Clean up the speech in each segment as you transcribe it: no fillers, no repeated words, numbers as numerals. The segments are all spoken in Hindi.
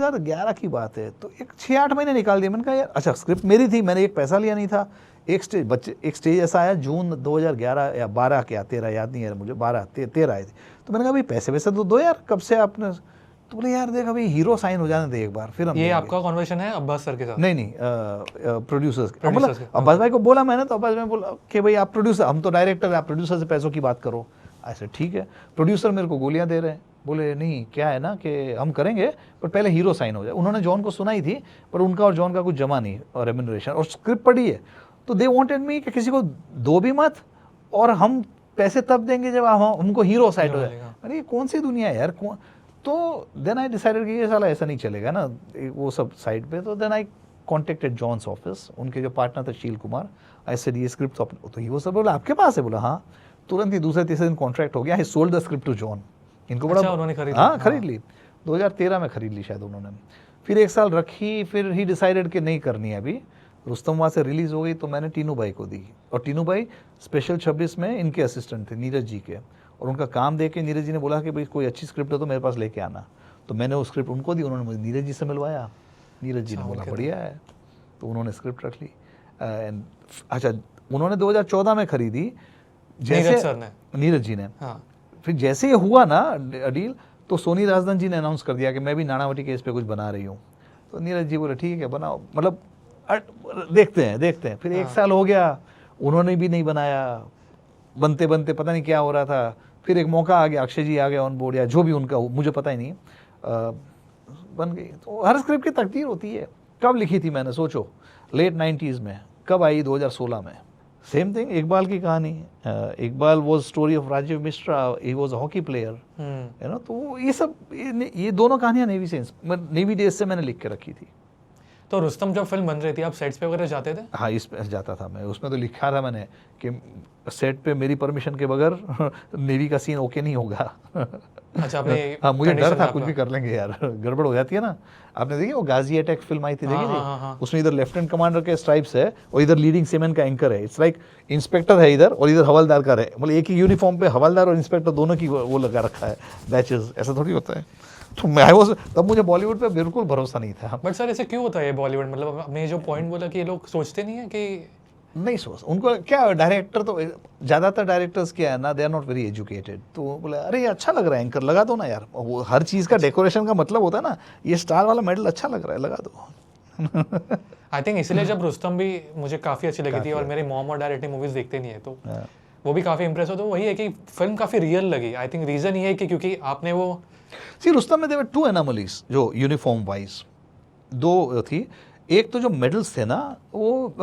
2011 की बात है, तो एक 6-8 महीने निकाल दिए। मैंने कहा यार अच्छा स्क्रिप्ट मेरी थी, मैंने एक पैसा लिया नहीं था। एक स्टेज ऐसा आया जून 2011 या 12 क्या 13 याद नहीं है मुझे, 12-13 आए थे। तो मैंने कहा भाई पैसे वैसे तो दो यार, कब से आपने, तो बोले यार देख अभी हीरो साइन हो जाने दे एक बार फिर हम ये देंगे। आपका कॉन्वर्सेशन है अब्बास सर के साथ? नहीं प्रोड्यूसर्स Producers के, अब्बास भाई को बोला मैंने, तो अब्बास भाई बोला कि भाई आप प्रोड्यूसर, हम तो डायरेक्टर हैं, आप प्रोड्यूसर से पैसों की बात करो। ऐसे ठीक है, प्रोड्यूसर मेरे को गोलियां दे रहे हैं, बोले नहीं क्या है ना कि हम करेंगे पर पहले हीरो साइन हो जाए। उन्होंने जॉन को सुनाई थी पर उनका और जॉन का कुछ जमा नहीं और रेम्यूनरेशन और स्क्रिप्ट पढ़ी है, तो दे वांटेड मी कि किसी को दो भी मत और हम पैसे तब देंगे जब हमको हीरो साइड हो जाए। अरे ये कौन सी दुनिया है यार, तो देन आई डिसाइडेड कि ये साला ऐसा नहीं चलेगा ना वो सब साइड पे। तो then I contacted John's office, उनके जो पार्टनर थे शील कुमार, आई सेड ये स्क्रिप्ट तो ही वो सब बोला आपके पास है, बोला हाँ। तुरंत ही दूसरे तीसरे दिन कॉन्ट्रैक्ट हो गया, I sold the script to John. इनको बड़ा उन्होंने खरीद हाँ खरीद ली, 2013 में खरीद ली शायद उन्होंने। फिर एक साल रखी, फिर ही डिसाइडेड कि नहीं करनी है अभी। रुस्तम वहाँ से रिलीज हो गई तो मैंने टीनू भाई को दी, और टीनू भाई स्पेशल 26 में इनके असिस्टेंट थे नीरज जी के, और उनका काम देख के नीरज जी ने बोला कि भाई कोई अच्छी स्क्रिप्ट है तो मेरे पास लेके आना। तो मैंने वो स्क्रिप्ट उनको दी, उन्होंने मुझे नीरज जी से मिलवाया, नीरज जी ने बोला बढ़िया है, तो उन्होंने स्क्रिप्ट रख ली। अच्छा उन्होंने 2014 में खरीदी जैसे नीरज जी ने। हाँ। फिर जैसे ये हुआ ना डील, तो सोनी राजदान जी ने अनाउंस कर दिया कि मैं भी नानावटी केस पे कुछ बना रही हूँ। तो नीरज जी बोले ठीक है बनाओ, मतलब देखते हैं। फिर एक साल हो गया, उन्होंने भी नहीं बनाया, बनते बनते पता नहीं क्या हो रहा था। फिर एक मौका आ गया, अक्षय जी आ गया ऑन बोर्ड या जो भी उनका मुझे पता ही नहीं, बन गई। तो हर स्क्रिप्ट की तकदीर होती है। कब लिखी थी मैंने सोचो, लेट 90s में, कब आई 2016 में। सेम थिंग इकबाल की कहानी, Iqbal was story of Rajiv Mishra, he was a hockey player, है ना। तो ये सब ये दोनों कहानियां नेवी डेज से मैंने लिख के रखी थी। तो रुस्तम जब फिल्म बन रही थी आप सेट्स पे वगैरह जाते थे? हाँ इस पे जाता था मैं, उसमें तो लिखा था मैंने कि सेट पे मेरी परमिशन के बगैर नेवी का सीन ओके नहीं होगा। अच्छा आपने हाँ मुझे डर था कुछ भी कर लेंगे यार, गड़बड़ हो जाती है ना। आपने देखी वो गाजी अटैक फिल्म आई थी, देखी थी? उसमें इधर लेफ्टिनेंट कमांडर के स्ट्राइप्स है और इधर लीडिंग सेमेन का एंकर है। इट्स लाइक इंस्पेक्टर है इधर और इधर हवलदार का है, मतलब एक ही यूनिफॉर्म पे हवलदार और इंस्पेक्टर दोनों की वो लगा रखा है बैचेस, ऐसा थोड़ी होता है। तो मैं तब मुझे बॉलीवुड पे बिल्कुल भरोसा नहीं था। बट सर ऐसे क्यों होता है बॉलीवुड, मतलब आपने जो पॉइंट बोला कि ये लोग सोचते नहीं है कि नहीं सोच, उनको क्या डायरेक्टर तो ज़्यादातर डायरेक्टर्स क्या है ना, they are not very educated. तो बोले अरे ये अच्छा लग रहा है एंकर, लगा दो ना यार। वो हर चीज़ का डेकोरेशन का मतलब होता है ना, ये स्टार वाला मेडल अच्छा लग रहा है, लगा दो। आई थिंक इसलिए जब रुस्तम भी मुझे काफ़ी अच्छी लगी थी, और मेरे मॉम और डैड इतनी मूवीज़ देखते नहीं है तो वो भी काफ़ी इंप्रेस हो। तो वही है कि फिल्म काफ़ी रियल लगी। आई थिंक रीज़न ये है कि क्योंकि आपने वो रुस्तम में देवर 2 एनोमलीज जो यूनिफॉर्म वाइज 2 थी। एक तो जो मेडल्स थे ना वो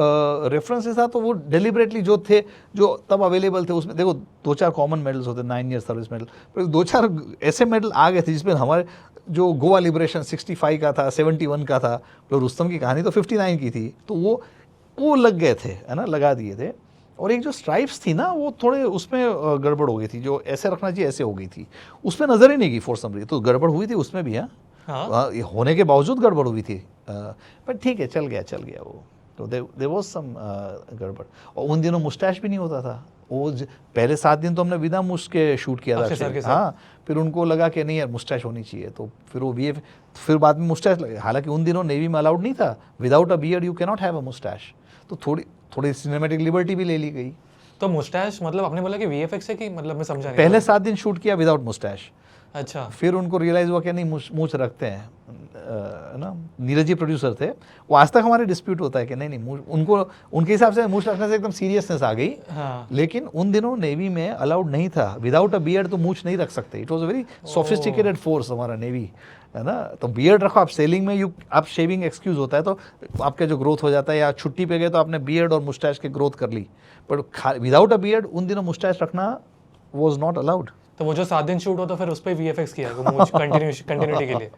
रेफरेंसेस था, तो वो डेलिबरेटली जो थे जो तब अवेलेबल थे उसमें देखो 2-4 कॉमन मेडल्स होते, 9 ईयर सर्विस मेडल, पर 2-4 ऐसे मेडल आ गए थे जिसमें हमारे जो गोवा लिबरेशन 65 का था, 71 का था, तो रुस्तम की कहानी तो 59 की थी, तो वो लग गए थे, है ना, लगा दिए थे। और एक जो स्ट्राइप्स थी ना वो थोड़े उसमें गड़बड़ हो गई थी, जो ऐसे रखना चाहिए ऐसे हो गई थी, उसमें नज़र ही नहीं गई फॉर सम रीजन, तो गड़बड़ हुई थी उसमें भी। हाँ होने के बावजूद गड़बड़ हुई थी, पर ठीक है चल गया वो। तो देयर वाज सम गड़बड़। और उन दिनों मुस्टैच भी नहीं होता था, वो पहले 7 दिन तो हमने बिना मुश के शूट किया था। हाँ फिर उनको लगा कि नहीं यार मुस्टैच होनी चाहिए, तो फिर वो फिर बाद में मुस्टैच लगे। हालांकि उन दिनों नेवी में अलाउड नहीं था, without a beard you can not have a moustache, तो थोड़ी सिनेमैटिक लिबर्टी भी ले ली गई। तो मुस्टैच मतलब आपने बोला कि वीएफएक्स है कि मतलब मैं समझा नहीं। पहले 7 दिन शूट किया विदाउट मुस्टैच। अच्छा। फिर उनको रियलाइज़ हुआ कि नहीं मूछ रखते हैं, ना। नीरज जी प्रोड्यूसर थे, वो आज तक हमारे डिस्प्यूट होता है कि नहीं उनको उनके हिसाब से मूछ रखने से एकदम सीरियसनेस आ गई। हाँ। लेकिन उन दिनों नेवी में अलाउड नहीं था, विदाउट अ बियर्ड तो मूछ नहीं रख सकते। It was a very sophisticated force हमारा नेवी, है ना। तो बियर्ड रखो आप, सेलिंग में आप शेविंग एक्सक्यूज होता है तो आपका जो ग्रोथ हो जाता है, या छुट्टी पे गए तो आपने बियर्ड और मुस्टैच के ग्रोथ कर ली, बट विदाउट अ बियर्ड उन दिनों मुस्टैच रखना वॉज नॉट अलाउड। तो वो जो 7 दिन शूट होता फिर उस पर वीएफएक्स किया है कंटिन्यूटी के लिए।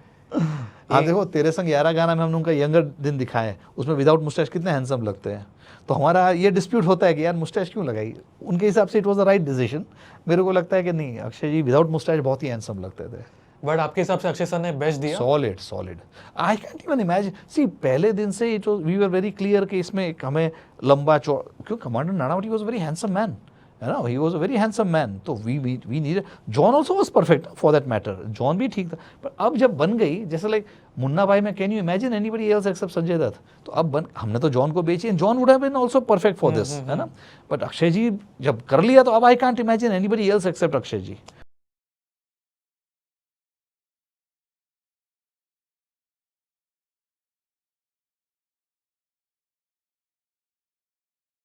हाँ देखो तेरे संग 11 गाना में हमने उनका यंगर दिन दिखाया है, उसमें विदाउट मुस्टैच कितने हैंडसम लगते हैं। तो हमारा ये डिस्प्यूट होता है कि यार मुस्टैच क्यों लगाई। उनके हिसाब से it was the right decision, मेरे को लगता है कि नहीं, अक्षय जी विदाउट मुस्टैच बहुत ही हैंडसम लगते थे। बट आपके हिसाब से अक्षय सर ने बेस्ट दिया? Solid. I can't even imagine, see पहले दिन से it was we were very clear कि इसमें हमें लंबा क्यों, commander Nanavati was very handsome man, है ना, he was a very handsome man, तो we need, John also was perfect for that matter, John भी ठीक था, पर अब जब बन गई जैसे लाइक मुन्ना भाई में, can you imagine anybody else except Sanjay Dutt, तो अब हमने तो जॉन को बेची, and John would have been also perfect for this, है ना, बट अक्षय जी जब कर लिया तो अब I can't imagine anybody else except Akshay ji.